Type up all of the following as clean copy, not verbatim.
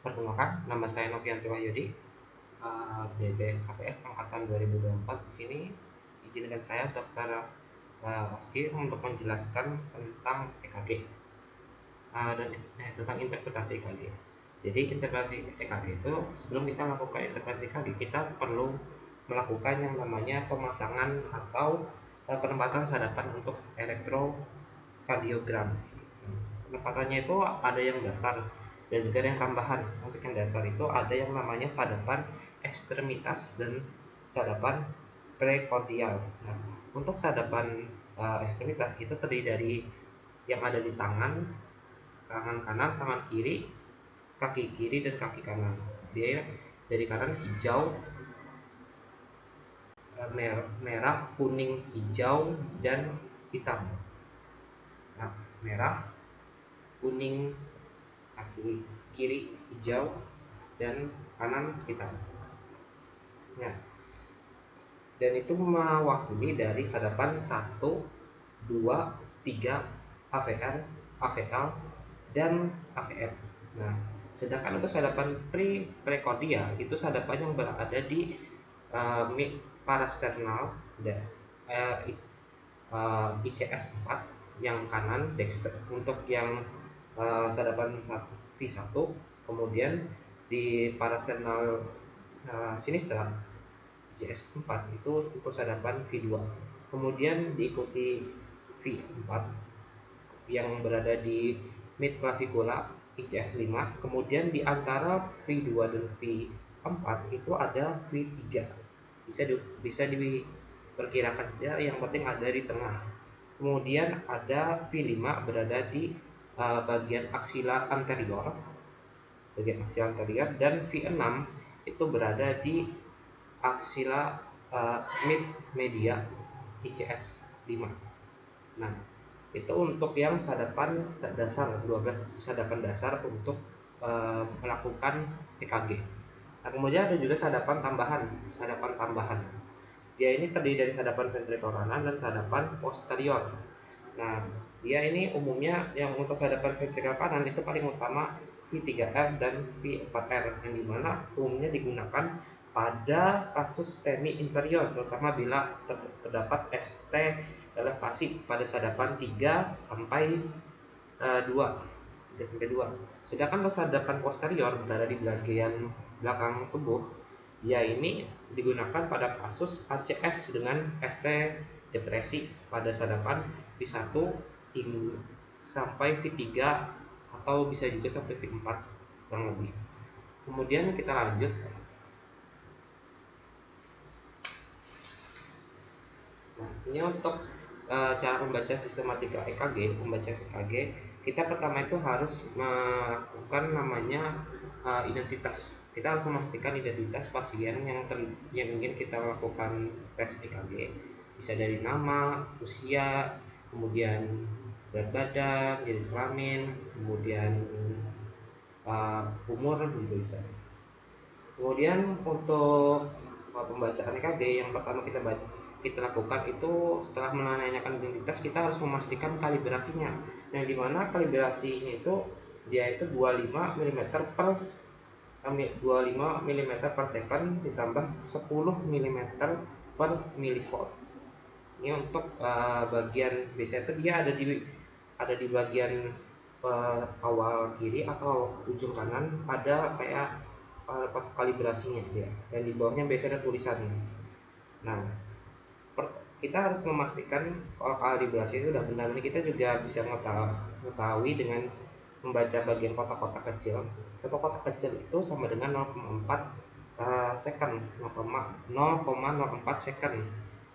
Perkenalkan, nama saya Novianti Wahyudi, DBS KPS angkatan 2024. Di sini izinkan saya Dr. Oski untuk menjelaskan tentang EKG dan tentang interpretasi EKG. Jadi interpretasi EKG itu sebelum kita melakukan interpretasi EKG kita perlu melakukan yang namanya pemasangan atau penempatan sadapan untuk elektrokardiogram. Penempatannya itu ada yang dasar dan juga ada yang tambahan. Untuk yang dasar itu ada yang namanya sadapan ekstremitas dan sadapan prekordial. Nah, untuk sadapan ekstremitas itu terdiri dari yang ada di tangan kanan, tangan kiri, kaki kiri dan kaki kanan. Dia dari kanan hijau, merah, kuning, hijau dan hitam. Nah, merah, kuning, kaki kiri hijau dan kanan hitam. Nah, dan itu mewakili dari sadapan 1, 2, 3, AVR, AVL, dan AVM. Nah, sedangkan untuk sadapan prekordial itu sadapan yang berada di mid parasternal dan ICS 4 yang kanan dexter. Untuk yang sadapan V1, kemudian di parasternal sinistra ICS 4 itu untuk sadapan V2, kemudian diikuti V4 yang berada di mid clavicula ICS 5, kemudian di antara V2 dan V4 itu ada V3. Bisa diperkirakan saja, yang penting ada di tengah. Kemudian ada V5 berada di bagian aksila anterior, dan V6 itu berada di aksila mid media ICS 5. Nah, itu untuk yang sadapan dasar, 12 sadapan dasar untuk melakukan EKG. Nah, kemudian ada juga sadapan tambahan. Dia ini terdiri dari sadapan ventrikul kanan dan sadapan posterior. Nah, dia ini umumnya yang untuk sadapan ventrikul kanan itu paling utama V3R dan V4R, yang dimana umumnya digunakan pada kasus STEMI inferior, terutama bila terdapat ST elevasi pada sadapan 3 sampai 2. Sedangkan untuk sadapan posterior berada di bagian belakang tubuh, dia ini digunakan pada kasus ACS dengan ST depresi pada sadapan V1 sampai V3 atau bisa juga sampai V4 kurang lebih. Kemudian kita lanjut. Nah, ini untuk cara membaca sistematika EKG, kita pertama itu harus melakukan namanya identitas. Kita harus memastikan identitas pasien yang ingin kita lakukan tes EKG. Bisa dari nama, usia, kemudian berat badan, jenis kelamin, kemudian umur juga bisa. Kemudian untuk pembacaan EKG yang pertama kita lakukan itu setelah menanyakan identitas, kita harus memastikan kalibrasinya. Yang dimana kalibrasinya itu dia itu 25 mm per second ditambah 10 mm per millivolt. Ini untuk bagian biasanya itu dia ada di bagian awal kiri atau ujung kanan, ada kayak kalibrasinya dia, dan di bawahnya biasanya ada tulisannya. Nah, kita harus memastikan kalau kalibrasi itu sudah benar. Ini kita juga bisa mengetahui dengan membaca bagian kotak-kotak kecil. Kotak-kotak kecil itu sama dengan 0,4 second, 0,04 second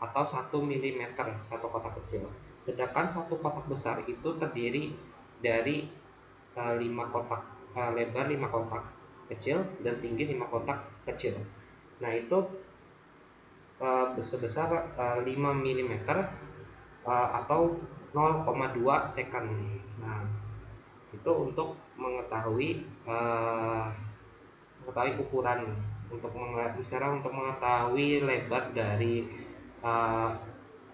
atau 1 mm satu kotak kecil. Sedangkan satu kotak besar itu terdiri dari 5 kotak, lebar 5 kotak kecil dan tinggi 5 kotak kecil. Nah, itu sebesar 5 mm atau 0,2 second. Nah, itu untuk mengetahui ukuran, untuk mengetahui lebar dari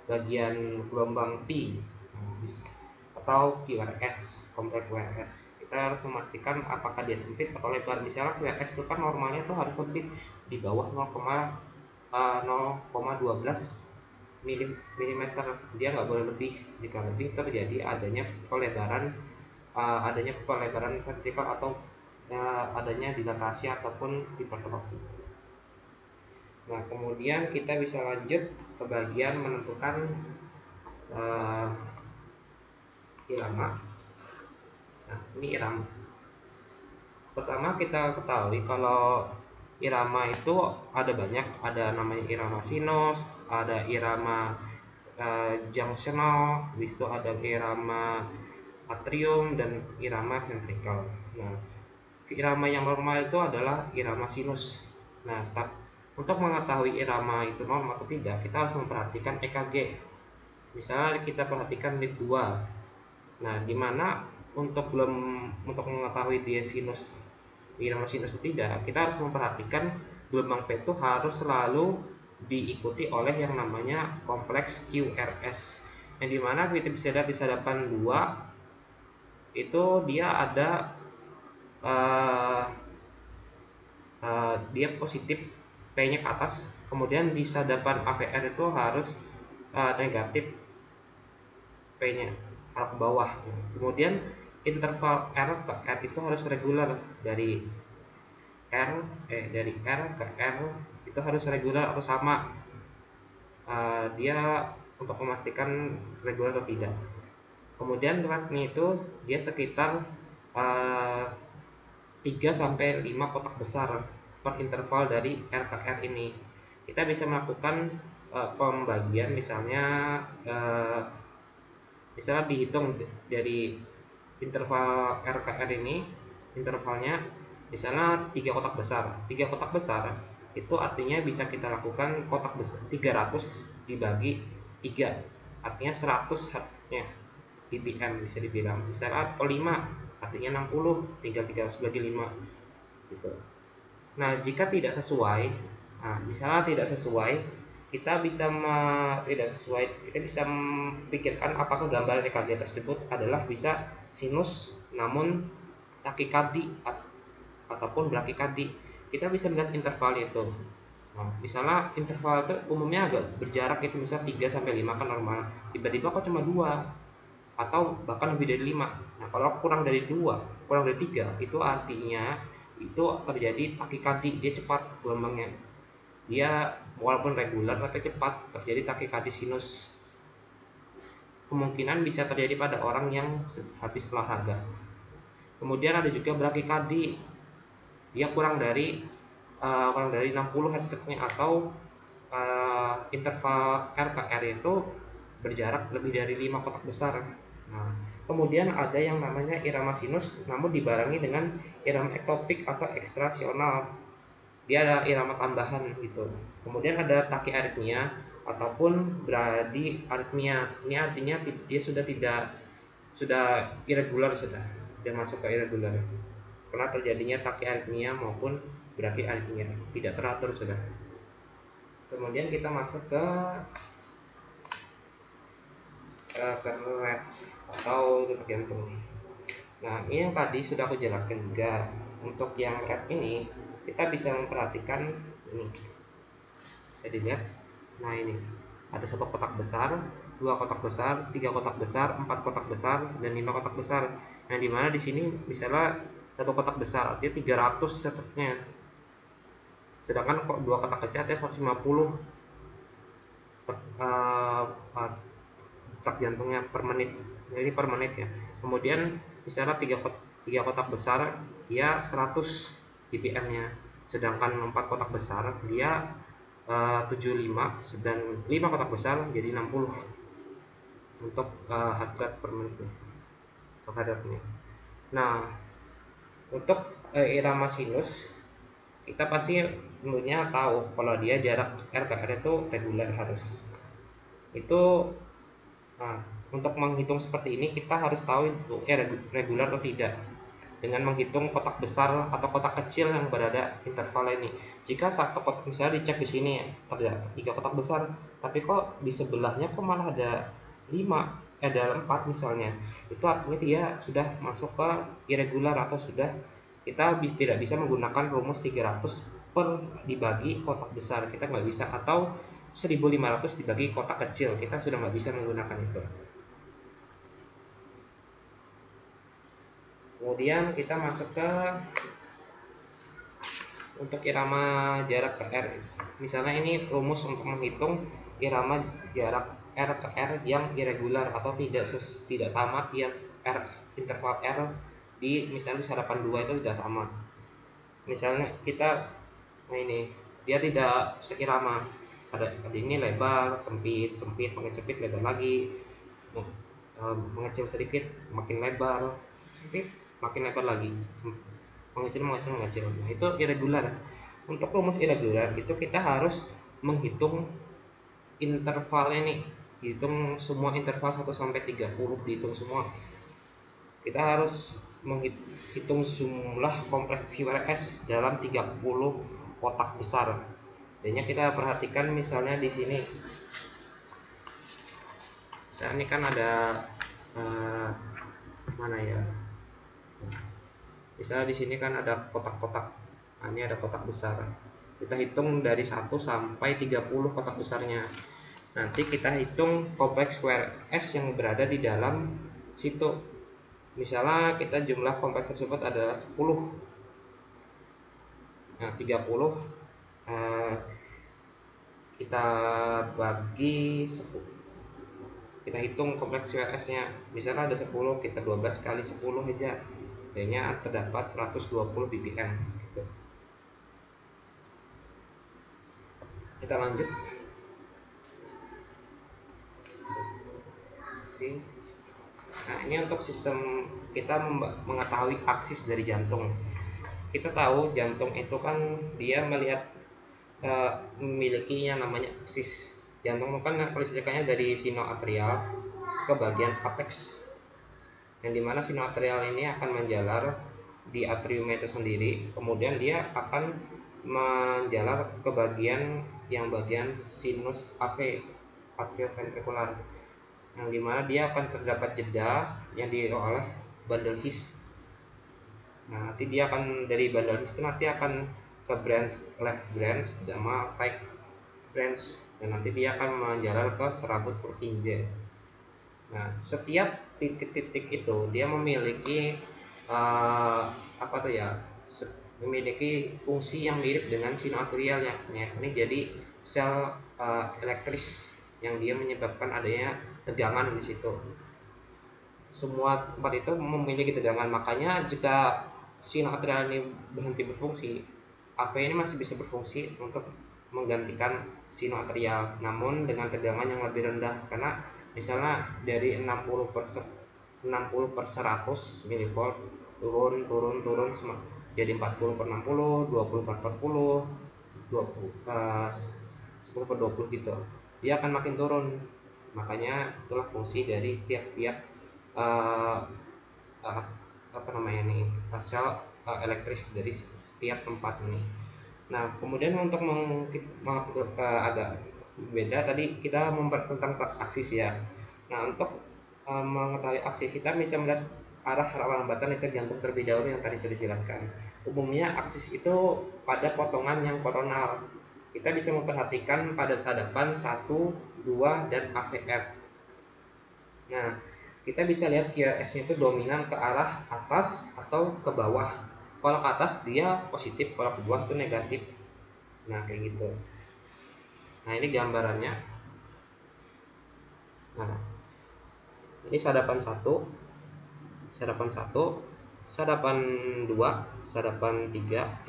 bagian gelombang P atau QRS, kompleks QRS. kita harus memastikan apakah dia sempit atau lebar. Misalnya QRS itu kan normalnya tuh harus sempit di bawah 0,12 mm, dia nggak boleh lebih. Jika lebih terjadi adanya pelebaran ventrikel atau adanya dilatasi ataupun hipertrofi. Nah, kemudian kita bisa lanjut ke bagian menentukan irama. Nah, ini irama. Pertama kita ketahui kalau irama itu ada banyak, ada namanya irama sinus, ada irama junctional, habis itu ada irama atrium dan irama ventrikel. Nah, irama yang normal itu adalah irama sinus. Nah, untuk mengetahui irama itu normal atau tidak, kita harus memperhatikan EKG. Misalnya kita perhatikan lead 2. Nah, dimana untuk mengetahui dia irama sinus atau tidak, kita harus memperhatikan gelombang P itu harus selalu diikuti oleh yang namanya kompleks QRS, yang dimana kita bisa lihat di sadapan 2 itu dia ada dia positif, P-nya ke atas, kemudian di sadapan AVR itu harus negatif, P-nya arah ke bawah. Kemudian interval R ke R itu harus reguler, dari R ke R itu harus reguler atau sama. Dia untuk memastikan reguler atau tidak. Kemudian rate-nya itu dia sekitar 3-5 kotak besar per interval dari R ke R ini. Kita bisa melakukan pembagian, misalnya dihitung dari interval R ke R ini, intervalnya misalnya 3 kotak besar. 3 kotak besar itu artinya bisa kita lakukan kotak besar 300 dibagi 3, artinya 100 Hz-nya BPM bisa dibilang. Misalnya atau 5 artinya 60, tinggal 300 bagi 5 gitu. Nah, jika tidak sesuai, misalnya tidak sesuai, kita bisa memikirkan apakah gambar EKG tersebut adalah bisa sinus namun takikardi ataupun brakikardi. Kita bisa melihat intervalnya itu. Nah, misalnya interval itu umumnya agak berjarak, itu misalnya 3-5 kan normal. Tiba-tiba kok cuma 2 atau bahkan lebih dari 5. Nah, kalau kurang dari 2, kurang dari 3, itu artinya itu terjadi takikardi, dia cepat gelombangnya. Dia walaupun reguler tapi cepat, terjadi takikardi sinus. Kemungkinan bisa terjadi pada orang yang habis olahraga. Kemudian ada juga brakikardi. Dia kurang dari 60 Hz-nya atau interval R ke R itu berjarak lebih dari 5 kotak besar. Nah, kemudian ada yang namanya irama sinus namun dibarengi dengan irama ektopik atau ekstrasional. Dia ada irama tambahan gitu. Kemudian ada tachyarrhythmia ataupun bradyarrhythmia. Ini artinya dia sudah irregular, sudah masuk ke irregular karena terjadinya tachyarrhythmia maupun bradyarrhythmia, tidak teratur sudah. Kemudian kita masuk ke rate atau detak jantung. Nah, ini yang tadi sudah aku jelaskan juga. Untuk yang rate ini kita bisa memperhatikan ini, bisa dilihat. Nah, ini ada 1 kotak besar, 2 kotak besar, 3 kotak besar, 4 kotak besar, dan 5 kotak besar. Nah, dimana di sini misalnya 1 kotak besar artinya 300 setetnya, sedangkan 2 kotak kecil artinya 150 detak jantungnya per menit. Jadi per menit ya. Kemudian misalnya 3 kotak besar dia 100 BPM-nya, sedangkan 4 kotak besar dia 75, dan 5 kotak besar jadi 60 untuk heart rate per menit ya. Nah, untuk irama sinus kita pasti tentunya tahu kalau dia jarak R ke R itu reguler harus. Untuk menghitung seperti ini kita harus tahu itu reguler atau tidak dengan menghitung kotak besar atau kotak kecil yang berada interval ini. Jika satu kotak misalnya dicek di sini terdapat 3 kotak besar, tapi kok di sebelahnya kok malah ada 5, ada 4 misalnya, itu artinya dia sudah masuk ke irregular atau sudah kita tidak bisa menggunakan rumus 300 per dibagi kotak besar, kita nggak bisa, atau 1500 dibagi kotak kecil, kita sudah nggak bisa menggunakan itu. Kemudian kita masuk ke untuk irama jarak ke R. Misalnya ini rumus untuk menghitung irama jarak R ke R yang irregular atau tidak sama tiap R, interval R di misalnya di sadapan 2 itu tidak sama. Misalnya kita ini dia tidak seirama, ada ini lebar, sempit, sempit, makin sempit, lebar lagi, mengecil sedikit, makin lebar, sempit, makin lebar lagi, mengecil, mengecil, mengecil. Nah, itu irregular. Untuk rumus irregular itu kita harus menghitung intervalnya nih, hitung semua interval 1 sampai 30, dihitung semua. Kita harus menghitung jumlah kompleks QRS dalam 30 kotak besar. Jadinya kita perhatikan misalnya di sini. Misalnya ini kan ada mana ya? Misalnya di sini kan ada kotak-kotak. Nah, ini ada kotak besar. Kita hitung dari 1 sampai 30 kotak besarnya. Nanti kita hitung kompleks QRS yang berada di dalam situ. Misalnya kita jumlah kompleks tersebut adalah 10. Nah, 30 kita bagi 10. Kita hitung kompleks QRS nya. Misalnya ada 10, kita 12 kali 10 aja. Jadinya terdapat 120 ppm gitu. Kita lanjut. Nah, ini untuk sistem kita mengetahui aksis dari jantung. Kita tahu jantung itu kan dia melihat memiliki yang namanya aksis. Jantung kan kelistrikannya dari sinoatrial ke bagian apex, yang dimana sinoatrial ini akan menjalar di atrium itu sendiri, kemudian dia akan menjalar ke bagian sinus AV, atrioventricular, yang dimana dia akan terdapat jeda yang oleh bundle His. Nah, nanti dia akan dari bundle His itu nanti akan ke branch left branch sama right branch, dan nanti dia akan menjalar ke serabut Purkinje. Nah, setiap titik-titik itu dia memiliki memiliki fungsi yang mirip dengan sinoatrialnya. Ini jadi sel elektris yang dia menyebabkan adanya tegangan di situ. Semua tempat itu memiliki tegangan, makanya jika sinoatrial ini berhenti berfungsi, AV ini masih bisa berfungsi untuk menggantikan sinoatrial, namun dengan tegangan yang lebih rendah. Karena misalnya dari 60 per 100 mV turun jadi 40 per 60, 20 per 40, 10 per 20 gitu, dia akan makin turun. Makanya itulah fungsi dari tiap-tiap sel elektris dari tiap tempat ini. Nah, kemudian untuk agak beda, tadi kita membahas tentang aksis ya. Nah, untuk mengetahui aksis kita bisa melihat arah lambatan listrik jantung terlebih dahulu yang tadi sudah dijelaskan. Umumnya aksis itu pada potongan yang koronal. Kita bisa memperhatikan pada sadapan 1, 2, dan AVF. Nah, kita bisa lihat QRS-nya itu dominan ke arah atas atau ke bawah. Kalau ke atas dia positif, kalau ke bawah itu negatif. Nah, kayak gitu. Nah, ini gambarannya. Nah, ini sadapan 1, sadapan 1, sadapan 2, sadapan 3,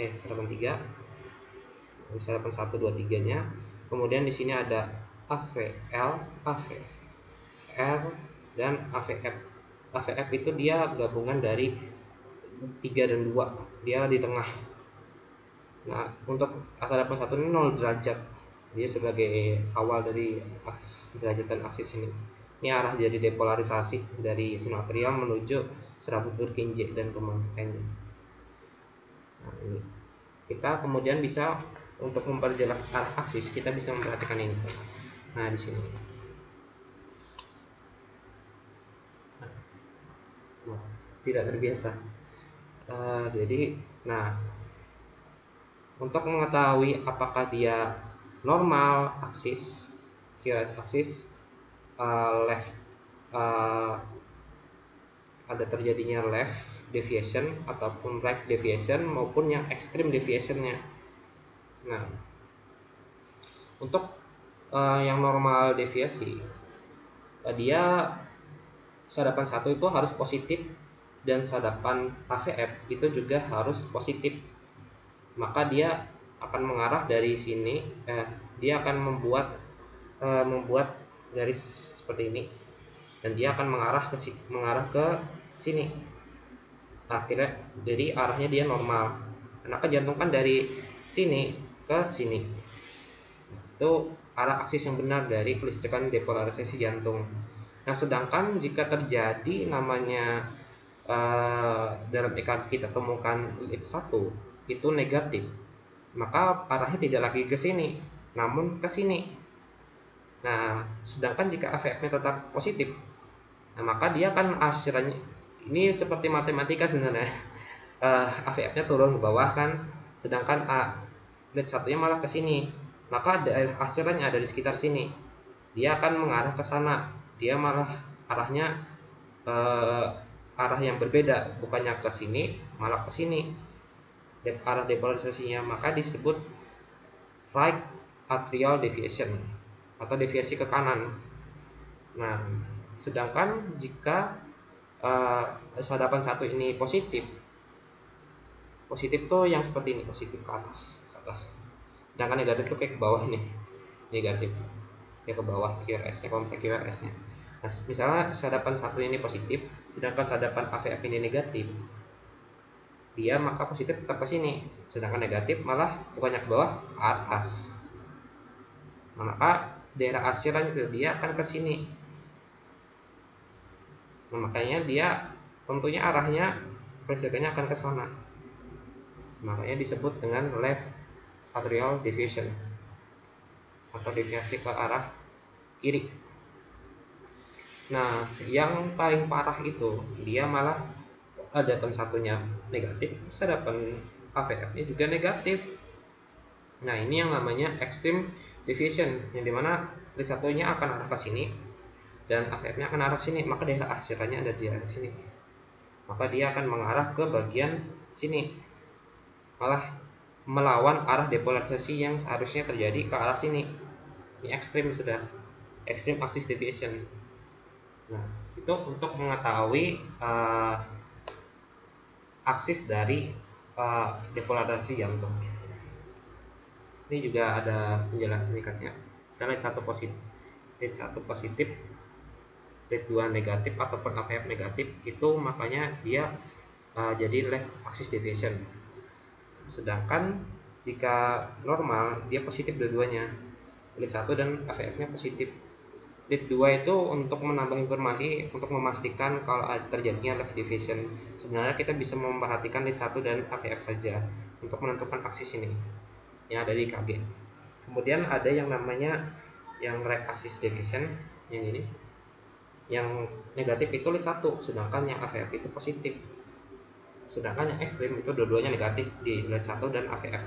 sadapan 1, 2, 3-nya. Kemudian di sini ada AVL, AVR, dan AVF. AVF itu dia gabungan dari 3 dan 2, dia di tengah. Nah, untuk sadapan 1 ini 0 derajat, dia sebagai awal dari derajat dan aksis ini. Ini arah jadi depolarisasi dari sinoatrial menuju serabut Purkinje dan Purkinje. Nah, ini kita kemudian bisa untuk memperjelas arah aksis, kita bisa memperhatikan ini. Nah, di sini tidak terbiasa. Jadi, nah, untuk mengetahui apakah dia normal aksis, QRS aksis, left, ada terjadinya left deviation ataupun right deviation maupun yang extreme deviationnya. Nah, untuk yang normal deviasi, dia sadapan 1 itu harus positif dan sadapan AVF itu juga harus positif. Maka dia akan mengarah dari sini, dia akan membuat garis seperti ini dan dia akan mengarah ke sini. Akhirnya jadi arahnya dia normal. Karena jantung kan dari sini ke sini. Itu arah aksis yang benar dari kelistrikan depolarisasi jantung. Nah, sedangkan jika terjadi namanya dalam EKG kita temukan lead 1 itu negatif, maka arahnya tidak lagi ke sini, namun ke sini. Nah, sedangkan jika AVF-nya tetap positif, nah maka dia akan arsirannya ini seperti matematika sebenarnya. AVF-nya turun ke bawah kan, sedangkan lead 1-nya malah ke sini, maka arsirannya ada di sekitar sini. Dia akan mengarah ke sana, dia malah arahnya arah yang berbeda, bukannya ke sini malah ke sini arah depolarisasinya, maka disebut right atrial deviation atau deviasi ke kanan. Nah, sedangkan jika sadapan 1 ini positif tuh yang seperti ini, positif ke atas, sedangkan negatif tuh kayak ke bawah nih, negatif ya ke bawah, QRS-nya kompleks QRS-nya. Nah, misalnya sadapan 1 ini positif, sedangkan sadapan AVF ini negatif, dia maka positif tetap ke sini, sedangkan negatif malah bukannya ke bawah, ke atas. Nah, maka daerah arsiran itu dia akan ke sini. Nah, makanya dia tentunya arahnya presidennya akan ke sana. Makanya disebut dengan left atrial deviation atau deviasi ke arah kiri. Nah, yang paling parah itu dia malah sadapan 1-nya negatif, sadapan AVF-nya juga negatif. Nah, ini yang namanya extreme deviation, yang dimana lead 1-nya akan arah ke sini dan AVF-nya akan arah ke sini, maka daerah arsirannya ada di arah sini. Maka dia akan mengarah ke bagian sini, malah melawan arah depolarisasi yang seharusnya terjadi ke arah sini. Ini ekstrim, sudah extreme axis deviation. Nah, itu untuk mengetahui aksis dari depolarisasi jantung. Ini juga ada penjelasan singkatnya. Misalnya lead 1 positif, lead 2 negatif ataupun AVF negatif, itu makanya dia jadi left axis deviation. Sedangkan jika normal dia positif dua-duanya, lead 1 dan AVF-nya positif. Lead 2 itu untuk menambah informasi untuk memastikan kalau ada terjadinya left deviation. Sebenarnya kita bisa memperhatikan lead 1 dan AVF saja untuk menentukan aksis ini yang ada di EKG. Kemudian ada yang namanya yang right axis deviation, yang ini. Yang negatif itu lead 1, sedangkan yang AVF itu positif. Sedangkan yang ekstrim itu dua-duanya negatif di lead 1 dan AVF.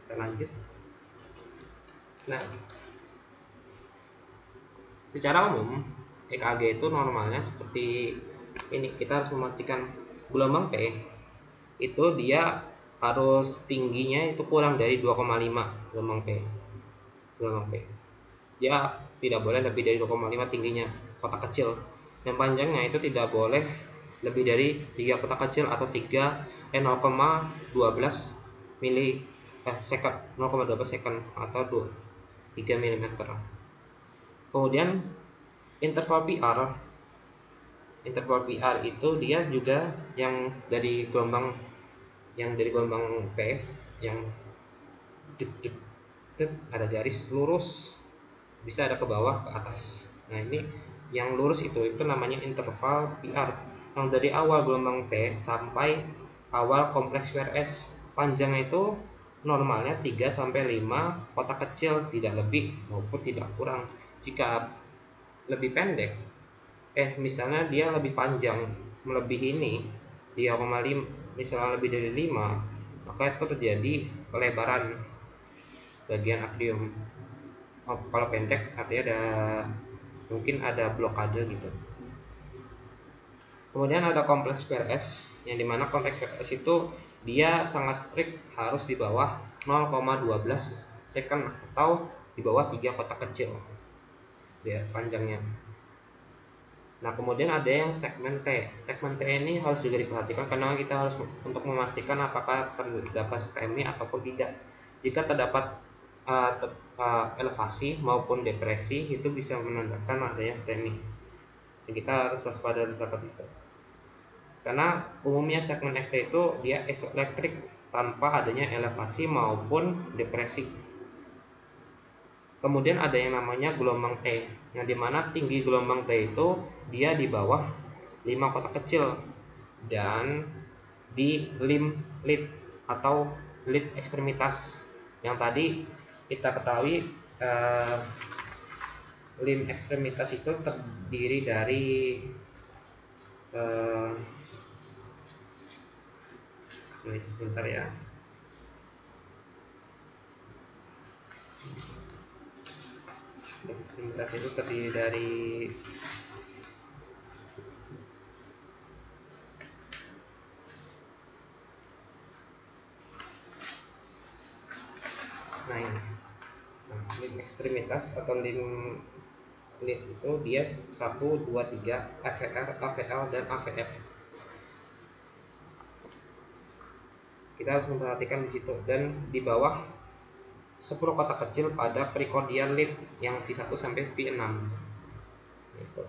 Kita lanjut. Nah, secara umum EKG itu normalnya seperti ini. Kita harus memastikan gelombang P itu dia harus tingginya itu kurang dari 2,5 gelombang P. Dia tidak boleh lebih dari 2,5 tingginya kotak kecil. Yang panjangnya itu tidak boleh lebih dari 3 kotak kecil atau 0,12 second, 0,12 second atau 3 mm. Kemudian interval PR itu dia juga yang dari gelombang P yang ada garis lurus, bisa ada ke bawah ke atas. Nah, ini yang lurus itu namanya interval PR, yang dari awal gelombang P sampai awal kompleks QRS. Panjangnya itu normalnya 3-5 kotak kecil, tidak lebih maupun tidak kurang. Jika lebih pendek, misalnya dia lebih panjang melebihi ini 3,5, misalnya lebih dari 5, maka itu terjadi pelebaran bagian atrium. Kalau pendek artinya ada mungkin ada blokade gitu. Kemudian ada kompleks PLS, yang dimana kompleks PLS itu dia sangat strict, harus di bawah 0,12 second atau di bawah 3 kotak kecil dia panjangnya. Nah, kemudian ada yang segmen T. Segmen T ini harus juga diperhatikan karena kita harus untuk memastikan apakah terdapat STEMI ataupun tidak. Jika terdapat elevasi maupun depresi, itu bisa menandakan adanya STEMI. Jadi kita harus waspada terhadap itu. Karena umumnya segmen XT itu dia isoelektrik tanpa adanya elevasi maupun depresi. Kemudian ada yang namanya gelombang T, yang dimana tinggi gelombang T itu dia di bawah 5 kotak kecil dan di lim lid atau lid ekstremitas. Yang tadi kita ketahui lim ekstremitas itu terdiri dari sebentar ya. Ekstremitas itu terdiri dari lim ekstremitas atau lim lid itu dia 1, 2, 3 AVR, AVL dan AVF. Kita harus memperhatikan di situ, dan di bawah 10 kotak kecil pada precordial lid yang V1 sampai V6 itu.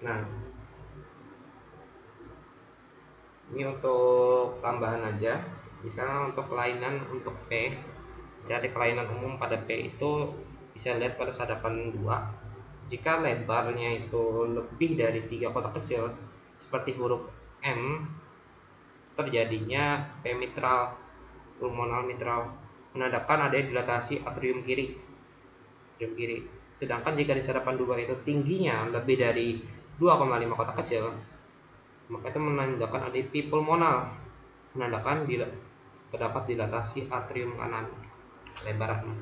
Nah, ini untuk tambahan aja. Misalnya untuk kelainan untuk P, jadi kelainan umum pada P itu bisa lihat pada sadapan 2. Jika lebarnya itu lebih dari 3 kotak kecil seperti huruf M, terjadinya P mitral, pulmonal mitral, menandakan adanya dilatasi atrium kiri. Sedangkan jika di sadapan 2 itu tingginya lebih dari 2,5 kotak kecil, maka itu menandakan ada P pulmonal, menandakan terdapat dilatasi atrium kanan, pelebaran.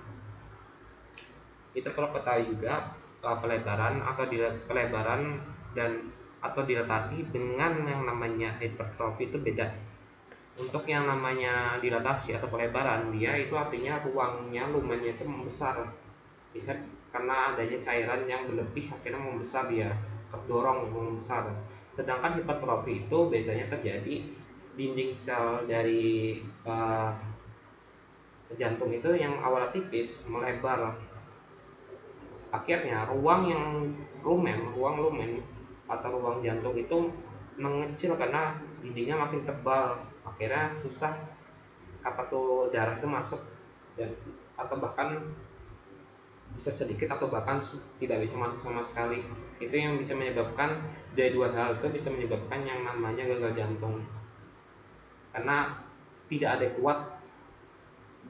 Itu perlu ketahui juga pelebaran atau dilatasi dengan yang namanya hipertrofi itu beda. Untuk yang namanya dilatasi atau pelebaran, dia itu artinya ruangnya, lumennya itu membesar, bisa karena adanya cairan yang berlebih akhirnya membesar, dia terdorong membesar. Sedangkan hipertrofi itu biasanya terjadi dinding sel dari jantung itu yang awalnya tipis melebar, akhirnya ruang lumen atau ruang jantung itu mengecil karena dindingnya makin tebal, akhirnya susah darah itu masuk, dan atau bahkan bisa sedikit atau bahkan tidak bisa masuk sama sekali. Itu yang bisa menyebabkan, dari dua hal itu bisa menyebabkan yang namanya gagal jantung, karena tidak adekuat.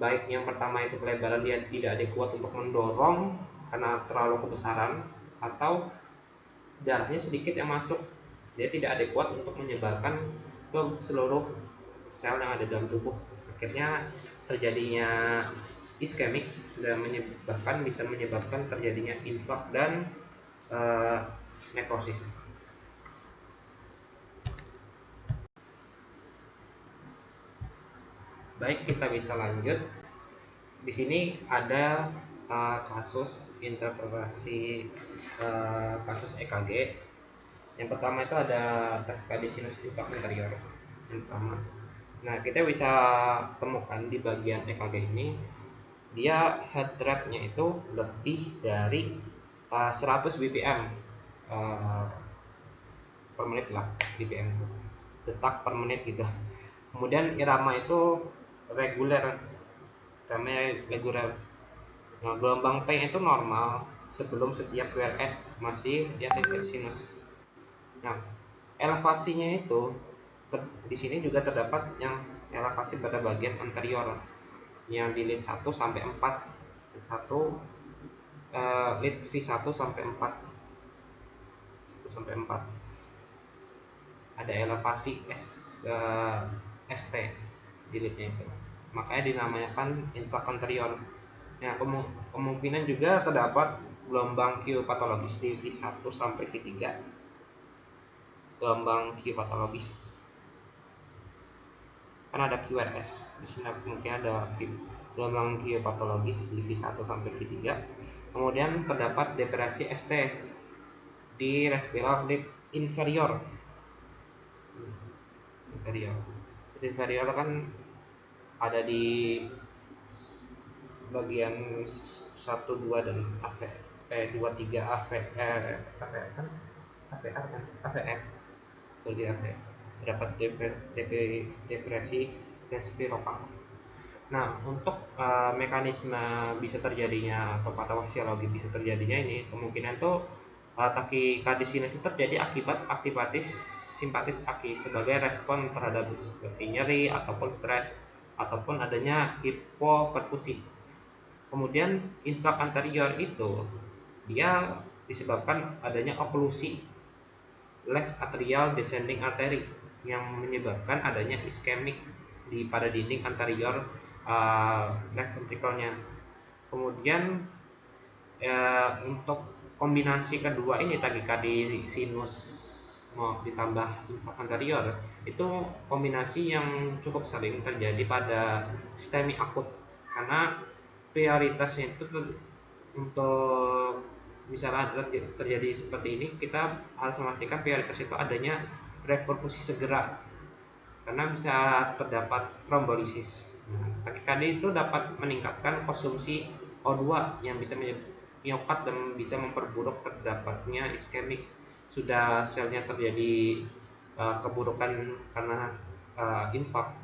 Baik yang pertama itu pelebaran dia tidak adekuat untuk mendorong karena terlalu kebesaran, atau darahnya sedikit yang masuk, dia tidak adekuat untuk menyebarkan ke seluruh sel yang ada dalam tubuh, akhirnya terjadinya iskemik dan bisa menyebabkan terjadinya inflak dan nekrosis. Baik, kita bisa lanjut. Di sini ada kasus interpretasi kasus EKG. Yang pertama itu ada tachycardia sinus infrak anterior yang pertama. Nah, kita bisa temukan di bagian EKG ini dia heart rate-nya itu lebih dari 100 bpm per menit lah, bpm detak per menit gitu. Kemudian irama itu reguler. Nah, gelombang P itu normal sebelum setiap QRS, masih di atas sinus. Nah, elevasinya itu di sini juga terdapat yang elevasi pada bagian anterior yang di lead 1 sampai 4, lead 1 lead V1 sampai 4 ada elevasi ST di leadnya itu, makanya dinamakan influx anterior. Nah, kemungkinan juga terdapat gelombang Q patologis di V1 sampai V3. Gelombang Q patologis kan ada QRS di sini, mungkin ada gelombang Q patologis di V1 sampai V3. Kemudian terdapat depresi ST di respiral lead inferior. Inferior kan ada di bagian 1, 2 dan AV, 2, 3 AV, kan AVR kan, AVR di AV terdapat depresi respiropal. Nah, untuk mekanisme bisa terjadinya atau patofisiologi bisa terjadinya ini, kemungkinan tuh tachycardias itu terjadi akibat aktivitas simpatis aki sebagai respon terhadap seperti nyeri ataupun stres ataupun adanya hipoperfusi. Kemudian influx anterior itu dia disebabkan adanya oklusi left atrial descending artery yang menyebabkan adanya iskemik pada dinding anterior left ventricle-nya. Kemudian untuk kombinasi kedua ini tachycardia sinus ditambah influx anterior itu kombinasi yang cukup sering terjadi pada iskemik akut, karena prioritasnya itu untuk misalnya terjadi seperti ini, kita harus memastikan prioritas itu adanya reperfusi segera karena bisa terdapat trombolisis. Tachycardia itu dapat meningkatkan konsumsi O2 yang bisa miokard dan bisa memperburuk terdapatnya iskemik. Sudah selnya terjadi keburukan karena infak.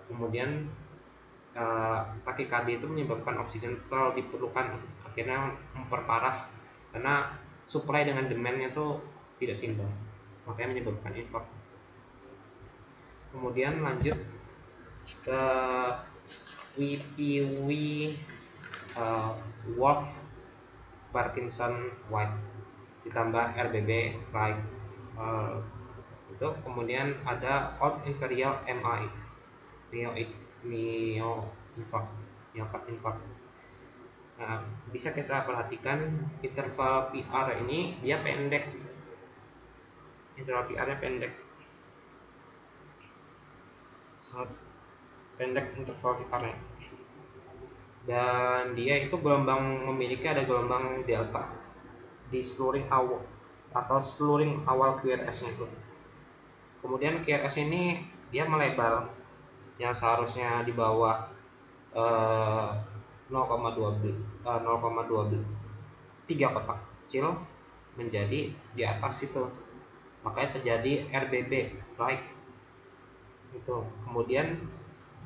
Kemudian tachycardia itu menyebabkan oksigen terlalu diperlukan, akhirnya memperparah karena supply dengan demand-nya itu tidak seimbang, makanya menyebabkan infak. Kemudian lanjut ke WPW Wolff Parkinson White ditambah RBB like itu. Kemudian ada out inferior MI myocard infarct. Nah, bisa kita perhatikan interval PR ini dia pendek, interval PR-nya pendek, sangat pendek interval PR-nya, dan dia itu memiliki ada gelombang delta di slurring awal atau slurring awal QRS-nya itu. Kemudian QRS ini dia melebar yang seharusnya di bawah 0,12 3 kotak kecil menjadi di atas itu, makanya terjadi RBB right itu. Kemudian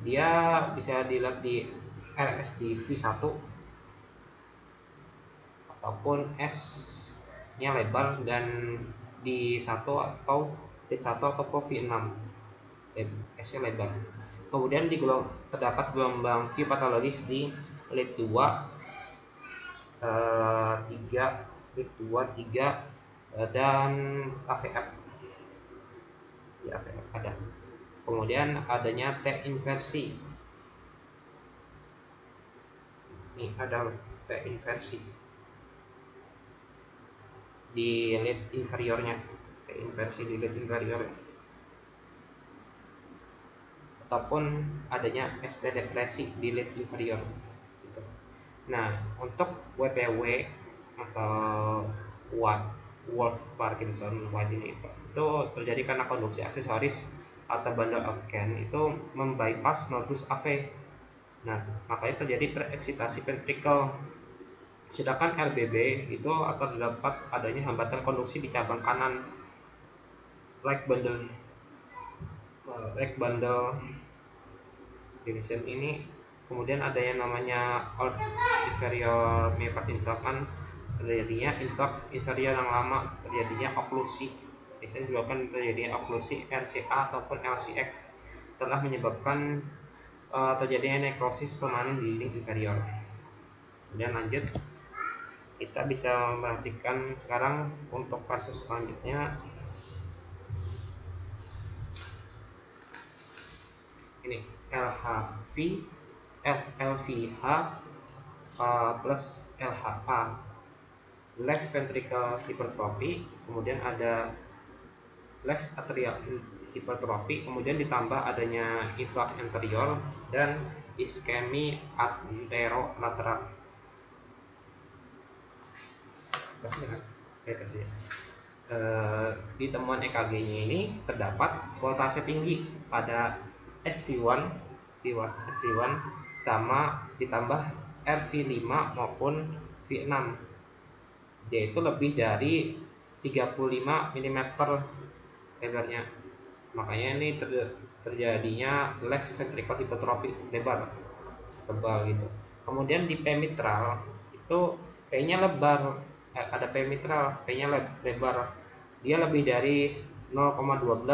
dia bisa dilihat di RS di V1 ataupun S nya lebar dan di 1 atau D1 atau V6 S nya lebar. Kemudian terdapat gelombang Q patologis di lead 2, 3, lead 2, 3 dan AVF. Di AVF ada. Kemudian adanya T inversi. Ini ada T inversi di lead inferiornya, T inversi di lead inferior, ataupun adanya ST depresi di lead inferior gitu. Nah, untuk WPW atau Wolff Parkinson White ini itu terjadi karena konduksi aksesoris atau bundle of Kent itu membypass nodus AV. Nah, makanya terjadi pereksitasi ventricle. Sedangkan RBB itu akan terdapat adanya hambatan konduksi di cabang kanan right bundle division ini. Kemudian ada yang namanya out inferior myocard infarct, terjadinya infak inferior yang lama, terjadinya oklusi, biasanya juga kan terjadinya oklusi RCA ataupun LCX. telah menyebabkan terjadinya nekrosis permanen di dinding inferior. Kemudian lanjut, kita bisa memperhatikan sekarang untuk kasus selanjutnya. Ini LVH plus LHA, left ventricle hypertrophy, kemudian ada left atrial hypertrophy, kemudian ditambah adanya influx anterior dan iskemi anterolateral. Di temuan EKG-nya ini terdapat voltase tinggi pada SV1 sama ditambah RV5 maupun V6, yaitu lebih dari 35 mm lebarnya. Makanya ini terjadinya left ventricle hypertrophy lebar, tebal gitu. Kemudian di P mitral itu P-nya lebar, ada P mitral, P-nya lebar, dia lebih dari 0,12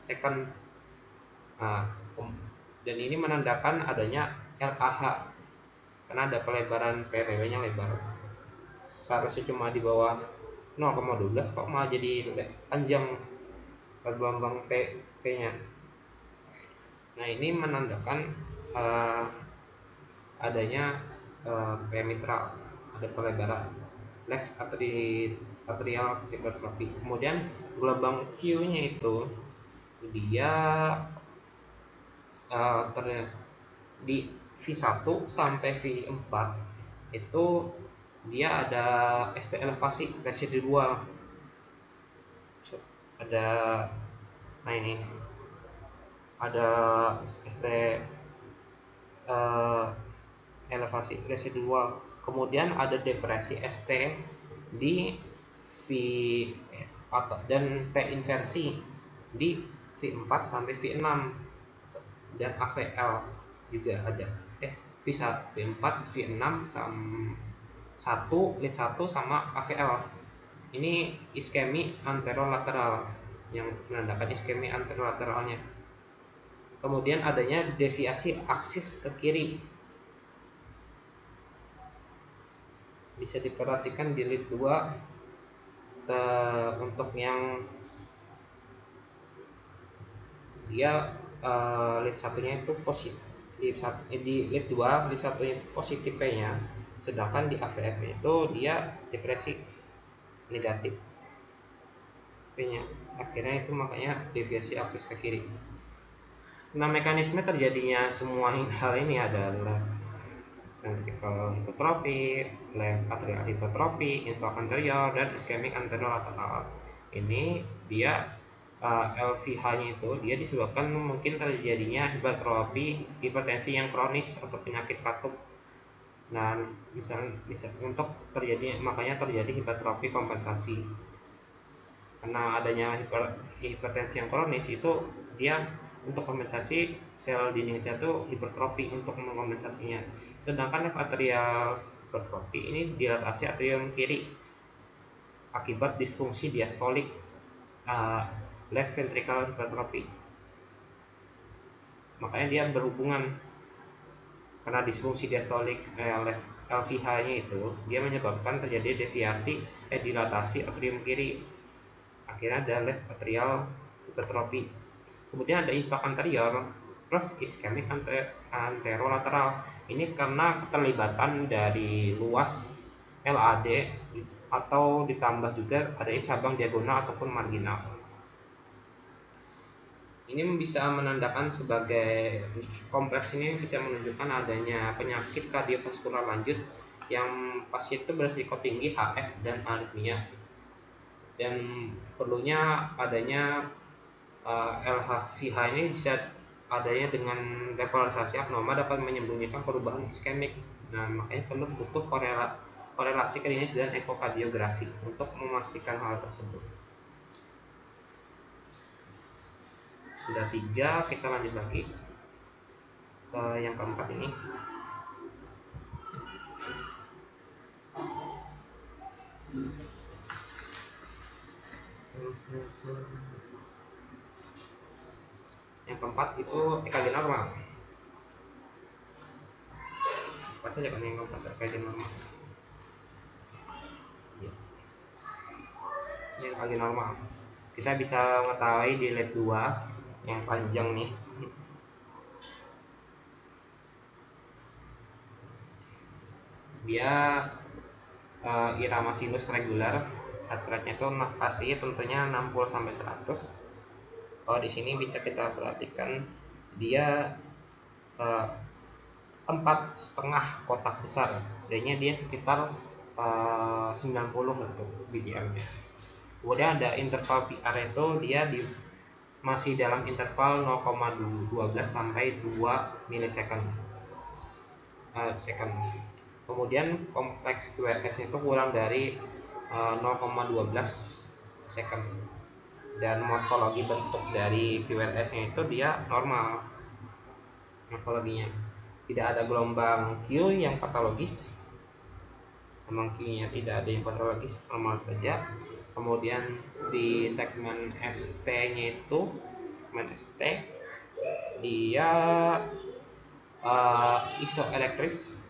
second. Nah, dan ini menandakan adanya LAH karena ada pelebaran PRW-nya lebar. Seharusnya cuma di bawah 0,12 kok malah jadi panjang lambang P-nya. Nah, ini menandakan adanya P mitral, ada pelebaran left atrial hypertrophy. Kemudian gelombang Q-nya itu dia di V1 sampai V4 itu dia ada ST elevasi residual, ada, nah ini ada ST elevasi residual, kemudian ada depresi ST di V dan T inversi di V4 sampai V6, dan AVL juga ada bisa V4, V6 sama 1 lead 1 sama AVL. Ini iskemi anterolateral yang menandakan iskemi anterolateralnya. Kemudian adanya deviasi aksis ke kiri, bisa diperhatikan di lead 2. Untuk yang dia lead satunya itu positif, di lead 2 lead satunya itu positif P-nya, sedangkan di AVF itu dia depresi negatif P-nya. Akhirnya itu makanya deviasi aksis ke kiri. Nah, mekanisme terjadinya semua hal ini adalah ventricle hypertrophy, left atrial hypertrophy, influx anterior, dan ischemic anterolateral. Ini dia LVH-nya itu dia disebabkan mungkin terjadinya hipertrofi, hipertensi yang kronis atau penyakit katup. Nah, bisa untuk terjadi, makanya terjadi hipertrofi kompensasi. Karena adanya hipertensi yang kronis itu dia untuk kompensasi sel dinding sel itu hipertrofi untuk mengkompensasinya. Sedangkan left atrial hypertrophy ini dilatasi atrium kiri akibat disfungsi diastolik left ventricle hypertrophy. Makanya dia berhubungan, karena disfungsi diastolik left LVH-nya itu dia menyebabkan terjadi deviasi dilatasi atrium kiri. Akhirnya ada left atrial hypertrophy. Kemudian ada influx anterior plus ischemic anterolateral. Ini karena keterlibatan dari luas LAD atau ditambah juga adanya cabang diagonal ataupun marginal. Ini bisa menandakan sebagai kompleks, ini bisa menunjukkan adanya penyakit kardiovaskular lanjut yang pasien itu berisiko tinggi HF dan aritmia, dan perlunya adanya LHVH ini bisa adanya dengan repolarisasi abnormal dapat menyembunyikan perubahan iskemik. Nah, makanya perlu butuh korelasi klinis dan ekokardiografi untuk memastikan hal tersebut. Sudah 3, kita lanjut lagi ke yang keempat ini. Yang keempat itu EKG normal. Apa saja kan yang keempat EKG normal? Ini EKG normal. Kita bisa mengetahui di lead 2 yang panjang nih. Dia irama sinus regular, heart rate-nya itu pastinya tentunya 60 sampai 100. Kalau di sini bisa kita perhatikan dia 4,5 kotak besar, jadinya dia sekitar 90 untuk BPM-nya. Kemudian ada interval PR itu dia masih dalam interval 0,12 sampai 2 milisecond. Kemudian kompleks QRS itu kurang dari 0,12 second. Dan morfologi bentuk dari QRS-nya itu dia normal. Morfologinya tidak ada gelombang Q yang patologis, gelombang Q-nya tidak ada yang patologis, normal saja. Kemudian di segmen ST-nya itu, segmen ST dia isoelektris,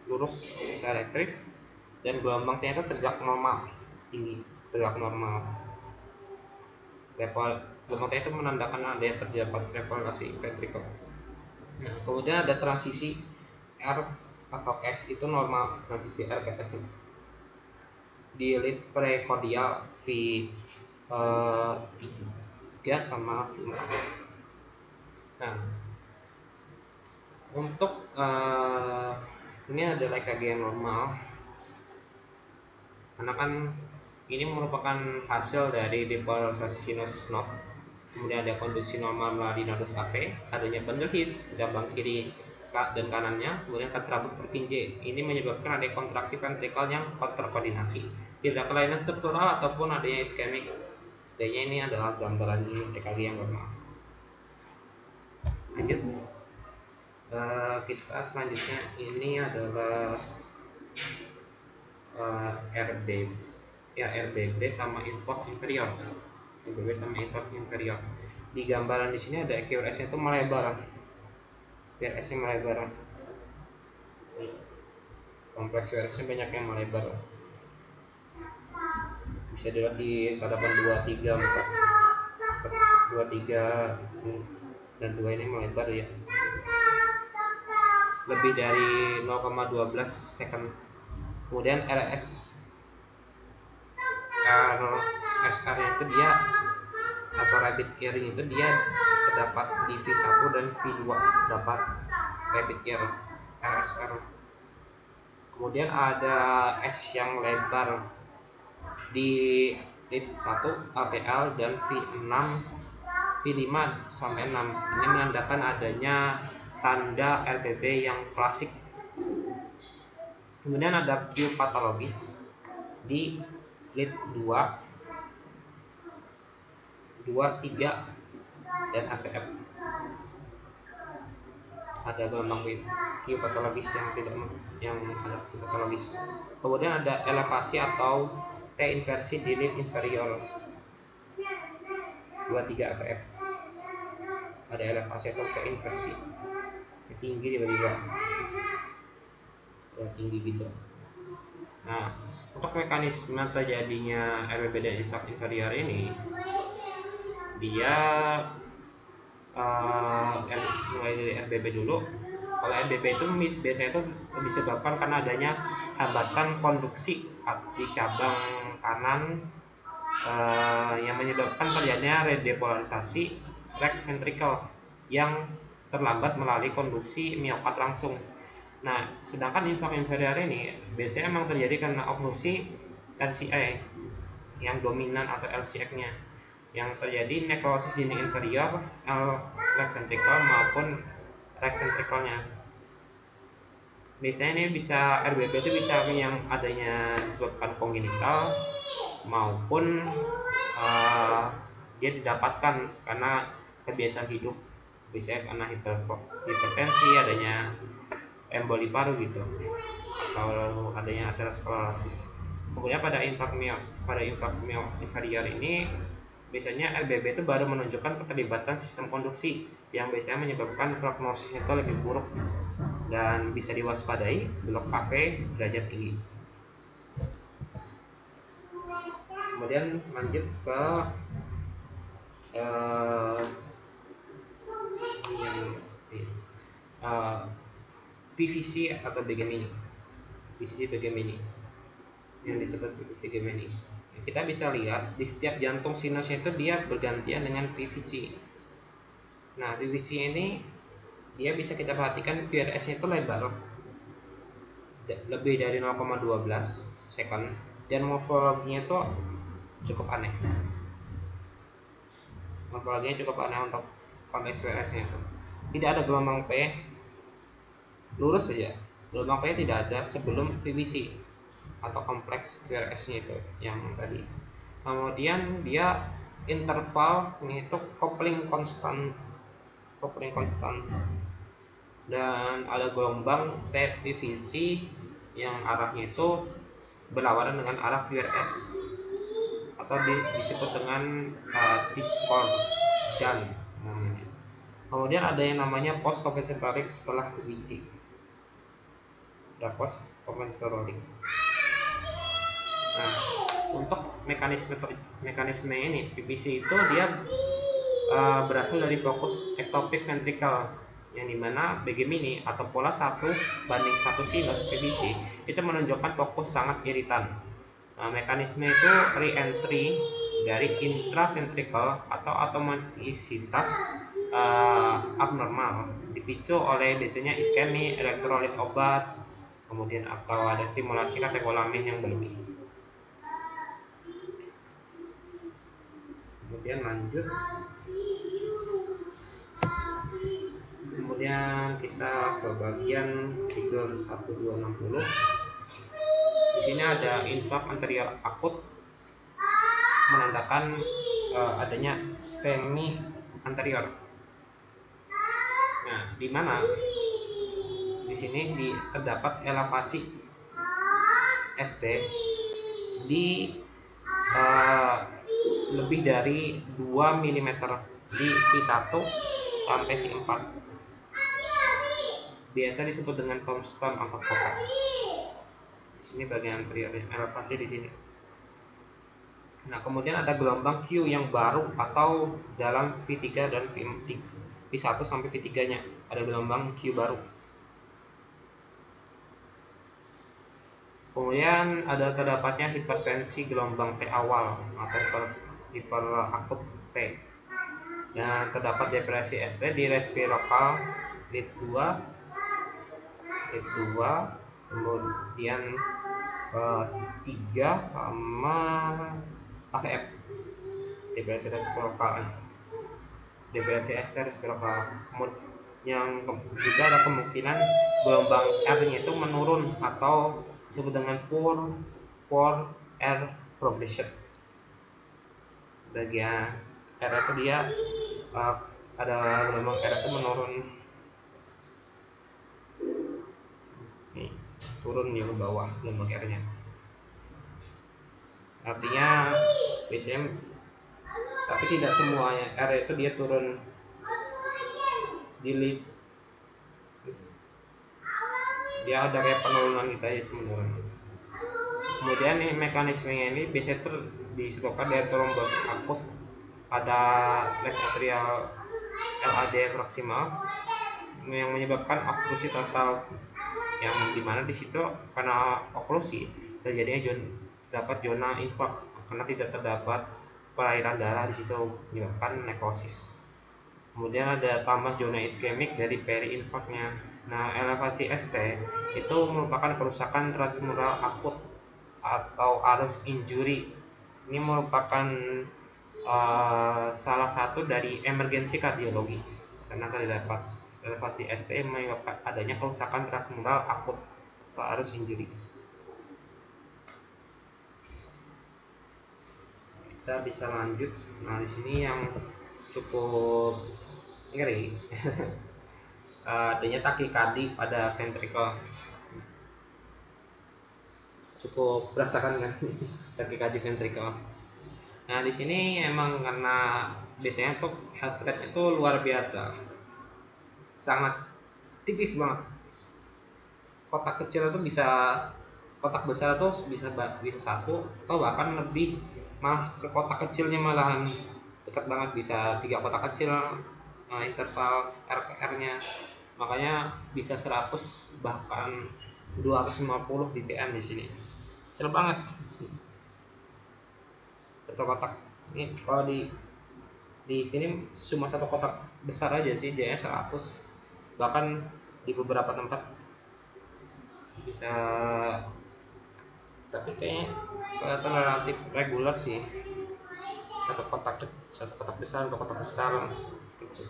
lurus isoelektris, dan gelombangnya itu tegak normal, tinggi, tegak normal. Level gelombangnya itu menandakan adanya terdapat replikasi ventricle. Nah, kemudian ada transisi R atau S itu normal, transisi R ke S di lead precordial V3 sama V4. Nah, untuk ini adalah EKG yang normal, karena kan ini merupakan hasil dari depolarisasi sinus node. Kemudian ada konduksi normal melalui nodus AV, adanya bundle his cabang kiri dan kanannya, kemudian kas rambut berkinje. Ini menyebabkan ada kontraksi ventrikel yang terkoordinasi, tidak kelainan struktural ataupun adanya iskemik. Adanya ini adalah gambaran EKG yang normal. Lanjut, kita selanjutnya ini adalah RBB sama import inferior. RBB sama import inferior. Di gambaran di sini ada QRS-nya itu melebar. QRS-nya melebar. Kompleks QRS-nya banyak yang melebar. Bisa dilihat di sadapan 2, 3, 4. 2, 3 dan 2 ini melebar ya. Lebih dari 0,12 second. Kemudian SR-nya itu dia atau rapid earring itu dia terdapat di V1 dan V2, dapat rapid ear RSR. Kemudian ada S yang lebar di lead 1 APL dan V6 V5 sampai 6. Ini menandakan adanya tanda RBB yang klasik. Kemudian ada Q patologis di lead 2, 3 dan APF. Ada gelombang Q patologis yang ada Q patologis. Kemudian ada elevasi atau T inversi di lead inferior 2, 3 APF. Ada elevasi atau T inversi, tinggi tiba-tiba tinggi gitu. Nah, untuk mekanisme terjadinya RBB dan import inferior ini, dia mulai dari RBB dulu. Kalau RBB itu biasanya itu disebabkan karena adanya hambatan konduksi di cabang kanan yang menyebabkan terjadinya redepolarisasi right ventricle yang terlambat melalui konduksi miokard langsung. Nah, sedangkan import inferior ini biasanya memang terjadi karena oklusi LCA yang dominan atau LCX-nya, yang terjadi nekrosis dini inferior, left ventricle maupun right ventricle-nya. Biasanya ini bisa RBB itu bisa yang adanya disebabkan kongenital maupun dia didapatkan karena kebiasaan hidup, biasanya karena hipertensi, adanya emboli paru gitu, atau adanya aterosklerosis. Kemudian pada inferior ini biasanya RBB itu baru menunjukkan keterlibatan sistem konduksi yang biasanya menyebabkan prognosisnya itu lebih buruk dan bisa diwaspadai blok AV derajat tinggi. Kemudian lanjut ke PVC atau Gemini. PVC Gemini yang disebut PVC Gemini. Kita bisa lihat di setiap jantung sinusnya itu dia bergantian dengan PVC. Nah, PVC ini dia bisa kita perhatikan QRS-nya itu lebar lebih dari 0,12 second dan morfologinya itu cukup aneh. Morfologinya cukup aneh untuk konteks QRS-nya itu. Tidak ada gelombang P, lurus saja. Gelombang P tidak ada sebelum PVC atau kompleks QRS-nya itu yang tadi. Kemudian dia intervalnya itu coupling konstan dan ada gelombang PVC yang arahnya itu berlawanan dengan arah QRS atau disebut dengan discordan namanya. Kemudian ada yang namanya post compensatory setelah PVC. Ada post compensatory. Nah, untuk mekanisme ini PVC itu dia berasal dari fokus ektopik ventricle yang dimana Gemini atau pola 1 banding 1 sinus PVC itu menunjukkan fokus sangat iritan. Nah, mekanisme itu re-entry dari intraventricle atau otomatisitas abnormal dipicu oleh biasanya iskemi, elektrolit obat, kemudian atau ada stimulasi katekolamin yang berlebih. Kemudian lanjut. Kemudian kita ke bagian figur 1260. Di sini ada infak anterior akut menandakan adanya iskemi anterior. Nah, di mana di sini terdapat elevasi ST di lebih dari 2 mm di V1 sampai V4. Biasa disebut dengan tombstone atau kotak. Di sini bagian anteriornya, elevasi di sini. Nah, kemudian ada gelombang Q yang baru atau dalam V3 dan V1 sampai V3-nya ada gelombang Q baru. Kemudian ada terdapatnya hipertensi gelombang T awal atau hiperakut T. Dan terdapat depresi ST di respirokal lead 2, kemudian 3 sama AVF. Depresi respirokal, depresi ST respirokal. Yang juga ada kemungkinan gelombang R-nya itu menurun atau disebut dengan poor air progression. Bagian R itu dia ada gelombang R itu menurun, nih, turun di bawah gelombang R-nya. Artinya biasanya, tapi tidak semuanya R itu dia turun di lead. Dia ada kayak penurunan kita ya sebenarnya. Kemudian nih mekanismenya ini biasanya disebabkan dari trombosis akut pada left atrial LAD proximal yang menyebabkan oklusi total, yang dimana di situ karena oklusi terjadinya dapat zona infak karena tidak terdapat perairan darah di situ menyebabkan nekrosis. Kemudian ada tambah zona iskemik dari peri-infaknya. Nah, elevasi ST itu merupakan kerusakan transmural akut atau arus injury. Ini merupakan salah satu dari emergensi kardiologi karena terdapat elevasi ST menyebabkan adanya kerusakan transmural akut atau arus injury. Kita bisa lanjut. Nah, di sini yang cukup ngeri adanya takikardi pada ventricle. Cukup berantakan kan takikardi ventricle. Nah, di sini emang karena biasanya tuh heart rate itu luar biasa, sangat tipis banget. Kotak kecil itu bisa, kotak besar tuh bisa satu atau bahkan lebih, malah ke kotak kecilnya malahan dekat banget, bisa 3 kotak kecil interval R ke R-nya, makanya bisa 100 bahkan 250 bpm di sini. Kecil banget satu kotak. Ini kalau di sini cuma satu kotak besar aja sih, dia 100, bahkan di beberapa tempat bisa, tapi kayaknya kelihatan relatif regular sih, satu kotak besar, 2 kotak besar gitu.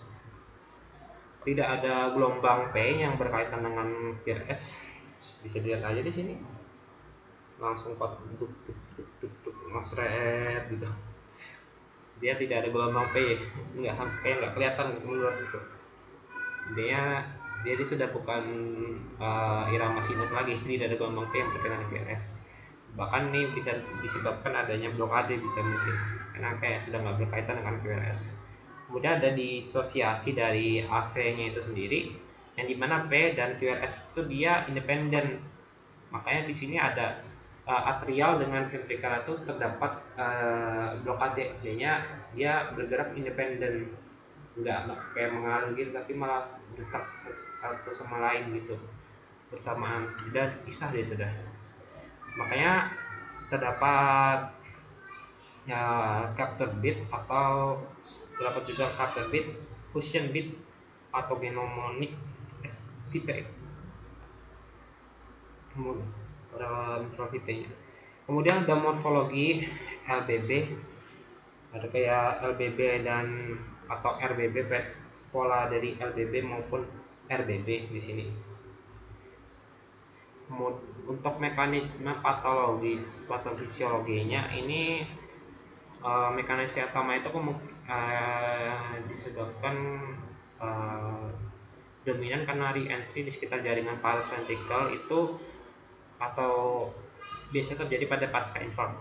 Tidak ada gelombang P yang berkaitan dengan QRS, bisa dilihat aja di sini langsung kot duk duk duk duk duk masret gitu, dia tidak ada gelombang P, nggak kelihatan menurut itu. Dia sudah bukan irama sinus lagi, tidak ada gelombang P yang berkaitan dengan QRS. Bahkan ini bisa disebabkan adanya blokade, bisa mungkin karena kayak sudah nggak berkaitan dengan QRS. Kemudian ada disosiasi dari AV-nya itu sendiri, yang dimana P dan QRS itu dia independen. Makanya di sini ada atrial dengan ventrikal itu terdapat blokade, dia bergerak independen, nggak kayak mengalir gitu, tapi malah dekat satu sama lain gitu bersamaan, dan pisah dia sudah. Makanya terdapat capture beat, atau terdapat juga capture beat, fusion beat, atau genomonic STP nya. Kemudian ada morfologi LBB, ada kayak LBB dan atau RBB, pola dari LBB maupun RBB di sini. Untuk mekanisme patofisiologinya ini, mekanisme utama itu disebabkan dominan karena re-entry di sekitar jaringan paraventrikel itu, atau biasanya terjadi pada pasca infark.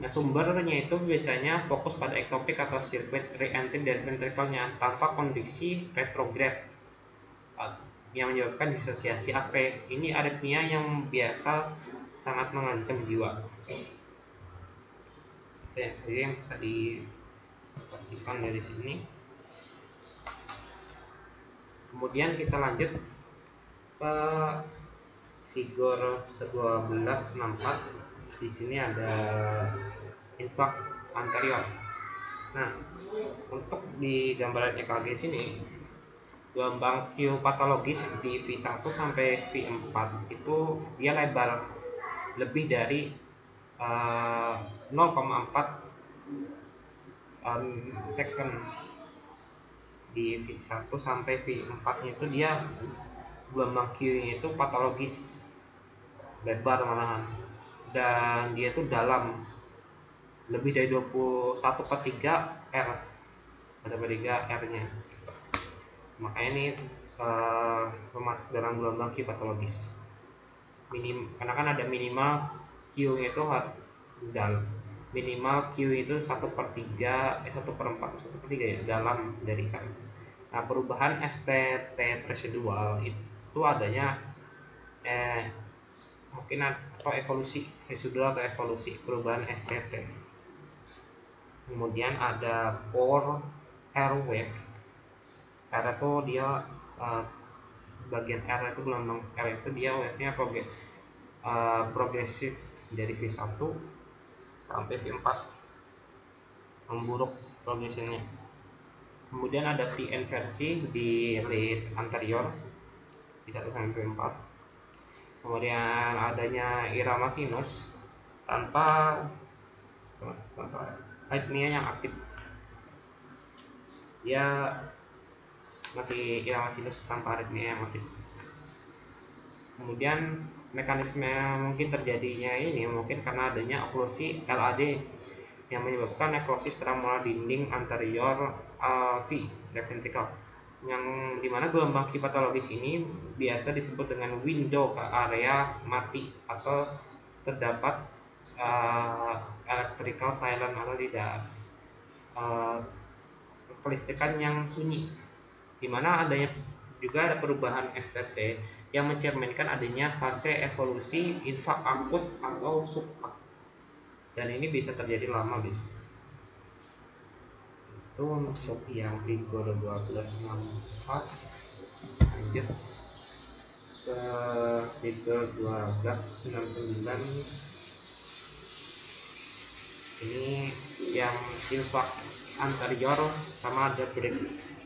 Nah, sumbernya itu biasanya fokus pada ektopik atau sirkuit re-entry dari ventrikelnya tanpa kondisi retrograde yang menyebabkan disosiasi AP. Ini aritmia yang biasa sangat mengancam jiwa. Oke, jadi yang bisa dipastikan dari sini. Kemudian kita lanjut ke figur 1264. Di sini ada infark anterior. Nah, untuk di gambaran EKG sini, gelombang Q patologis di V1 sampai V4 itu dia lebar lebih dari 0,4 second. Di V1 sampai V4 nya itu dia gelombang Q nya itu patologis, lebar malahan, dan dia itu dalam lebih dari 21/3 R, ada 3 R nya. Makanya ini termasuk dalam gelombang Q patologis. Karena kan ada minimal Q nya itu dalam, minimal Q itu 1/3, 1/4 ya, dalam dari R. Nah, perubahan STT residual itu adanya mungkin atau evolusi residual atau evolusi perubahan STT. Kemudian ada core air wave. R itu dia bagian R itu, gelombang R itu dia wave-nya progresif dari V1 sampai V4, memburuk progresinya. Kemudian ada V inversi di lead anterior V1 sampai V4. Kemudian adanya irama sinus tanpa aritmia yang aktif, dia masih irama sinus tanpa aritmia yang aktif. Kemudian mekanisme mungkin terjadinya ini mungkin karena adanya oklusi LAD yang menyebabkan nekrosis tremor dinding anterior T left ventricle, yang dimana gelombang Q patologis ini biasa disebut dengan window ke area mati, atau terdapat electrical silent atau tidak, kelistrikan yang sunyi, di mana adanya juga ada perubahan STT yang mencerminkan adanya fase evolusi infak akut atau subak, dan ini bisa terjadi lama bisa. Itu untuk yang figur 1264. Lanjut ke figur 1269. Ini yang infak anterior sama ada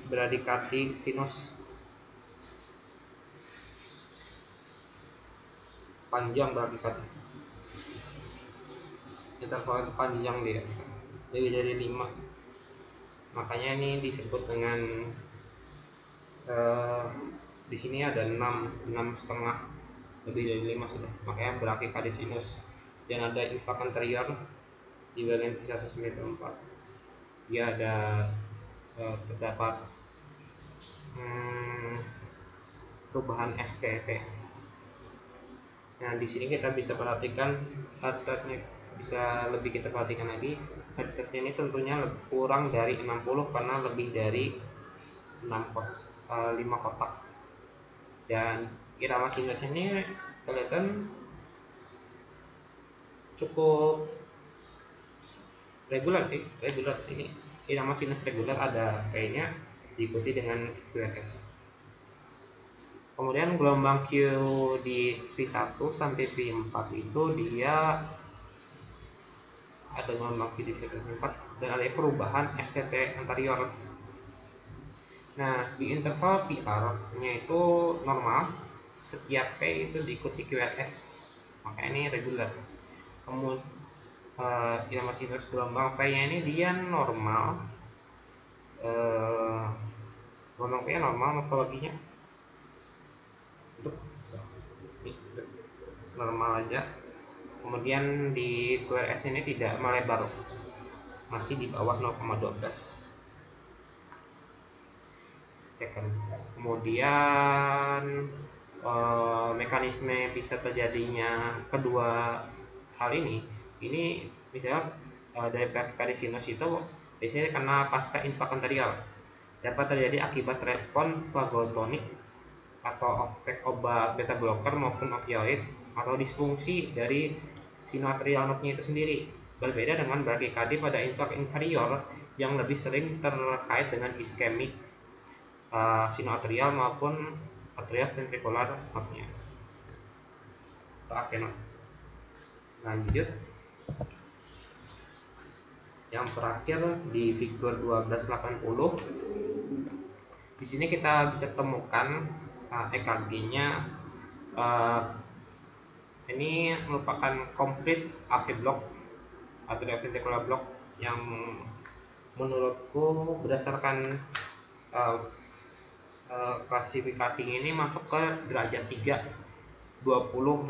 bradikati sinus panjang, bradikati interval panjang dia jadi dari 5, makanya ini disebut dengan di sini ada 6 setengah, lebih dari 5 sudah, makanya bradikati sinus. Dan ada infak anterior di bagian 194, dia ada terdapat perubahan STT. Nah, di sini kita bisa perhatikan heart-rate-nya, bisa lebih kita perhatikan lagi. Heart-rate ini tentunya kurang dari 60 karena lebih dari 5 kotak. Dan irama sinus ini kelihatan cukup regular sih, regular sini. Irama sinus regular ada kayaknya diikuti dengan QRS. Kemudian gelombang Q di V1 sampai V4 itu dia ada gelombang Q di V4 dan ada perubahan STT anterior. Nah, di interval PR-nya itu normal, setiap P itu diikuti QRS, makanya ini regular. Kemudian irama sinus gelombang P-nya ini dia normal, gelombang P-nya normal morfologinya normal aja. Kemudian di QRS ini tidak melebar, masih di bawah 0,12 second. Kemudian mekanisme bisa terjadinya kedua hal ini misalnya dari bradikati sinus itu biasanya karena pasca infak anterior, dapat terjadi akibat respon vagotonik atau efek obat beta blocker maupun opioid atau disfungsi dari sinoatrial node-nya itu sendiri. Berbeda dengan bradikati pada infak inferior yang lebih sering terkait dengan iskemik sinoatrial maupun atrial ventricular node-nya atau AV node. Lanjut yang terakhir di figur 1280. Di sini kita bisa temukan EKG-nya. Ini merupakan complete AV block atau ventricular block yang menurutku berdasarkan klasifikasi ini masuk ke derajat 3, 28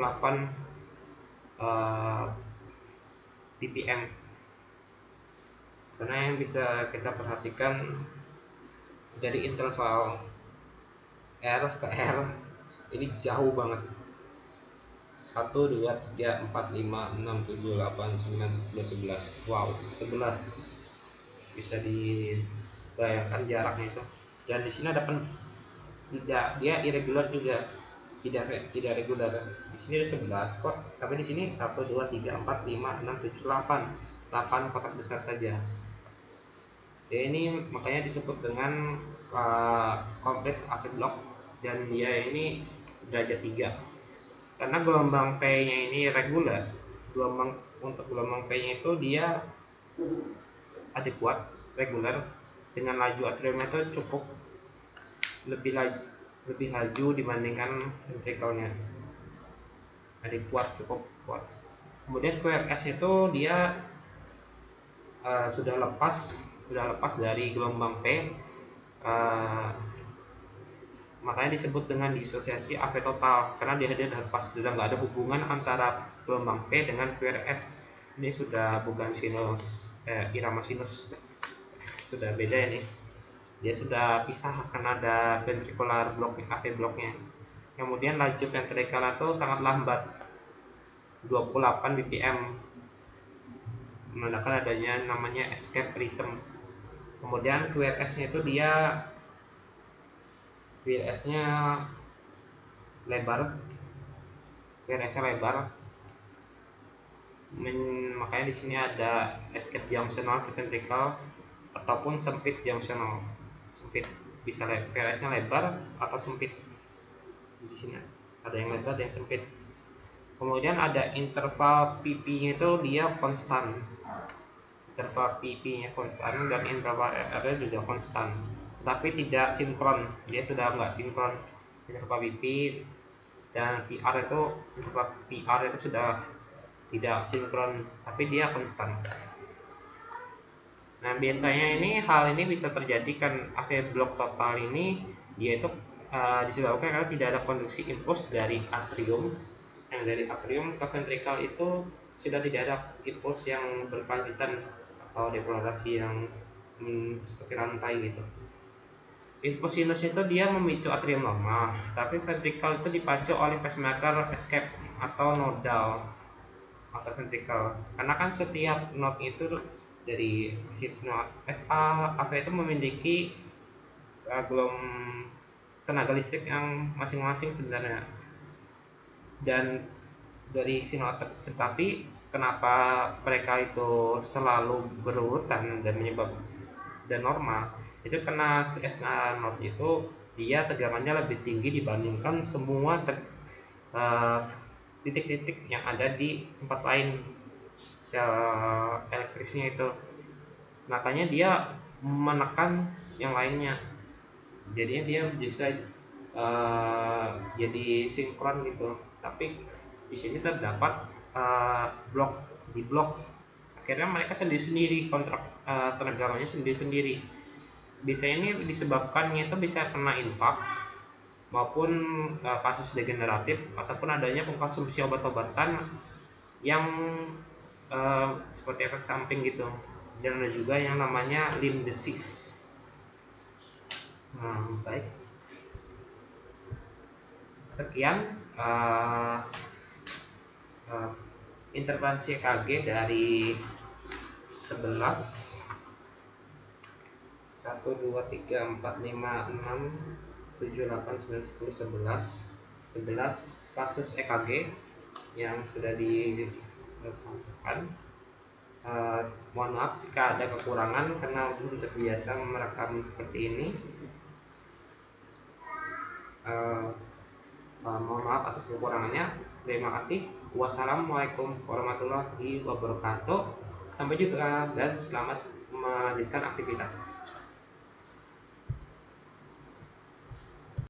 ppm. Karena yang bisa kita perhatikan dari interval R ke R ini jauh banget. 1, 2, 3, 4, 5, 6, 7, 8, 9, 10, 11. Wow, 11. Bisa dibayangkan jaraknya itu. Dan di sini ada dia irregular juga. Tidak regular. Di sini ada 11 kok, tapi di sini 1, 2, 3, 4, 5, 6, 7, 8. 8 kotak besar saja. Ya, ini makanya disebut dengan complete AV block, dan dia ini derajat 3. Karena gelombang P-nya ini regular, untuk gelombang P-nya itu dia adekuat, regular, dengan laju atriumnya itu cukup lebih laju dibandingkan ventrikelnya, adekuat, cukup kuat. Kemudian QRS itu dia sudah lepas dari gelombang P, makanya disebut dengan disosiasi AV total, karena dia lepas, sudah nggak ada hubungan antara gelombang P dengan QRS. Ini sudah bukan irama sinus, sudah beda ini, dia sudah pisah karena ada ventricular block, AV blocknya. Kemudian laju ventricular itu sangat lambat, 28 bpm, menandakan adanya namanya escape rhythm. Kemudian QRS-nya itu dia QRS-nya lebar, QRS-nya lebar. Makanya di sini ada escape junctional to ventricle ataupun sempit junctional. Sempit bisa QRS-nya lebar atau sempit. Di sini ada yang lebar, ada yang sempit. Kemudian ada interval PP-nya itu dia konstan. Interval PP-nya konstan dan interval RR-nya juga konstan. Tapi tidak sinkron, dia sudah nggak sinkron. Interval PP dan PR itu interval PR itu sudah tidak sinkron, tapi dia konstan. Nah, biasanya hal ini bisa terjadi kan AV block total ini dia itu disebabkan karena tidak ada konduksi impuls dari atrium. Yang dari atrium ke ventricle itu sudah tidak ada impuls yang berkelanjutan atau depolarisasi yang seperti rantai gitu. Impuls sinus itu dia memicu atrium lemah, tapi ventricle itu dipacu oleh pacemaker escape atau nodal atau ventricle. Karena kan setiap node itu dari SA AV itu memiliki tenaga listrik yang masing-masing sebenarnya. Dan dari sinoatek, tetapi kenapa mereka itu selalu berurutan dan normal itu karena SA node itu dia tegangannya lebih tinggi dibandingkan semua titik-titik yang ada di tempat lain sel elektrisnya itu. Makanya dia menekan yang lainnya, jadinya dia bisa jadi sinkron gitu. Tapi di sini terdapat blok, akhirnya mereka sendiri-sendiri kontrak tegangannya sendiri-sendiri. Biasanya ini disebabkannya itu bisa kena infak maupun kasus degeneratif ataupun adanya pengkonsumsi obat-obatan yang seperti efek samping gitu. Dan ada juga yang namanya limb disease. Baik. Sekian intervensi EKG dari 11 1 2 3 4 5 6 7 8 9 10 11 kasus EKG yang sudah disampaikan. Mohon maaf jika ada kekurangan karena belum terbiasa merekam seperti ini. Mohon maaf atas kekurangannya. Terima kasih. Wassalamualaikum warahmatullahi wabarakatuh. Sampai jumpa dan selamat melanjutkan aktivitas.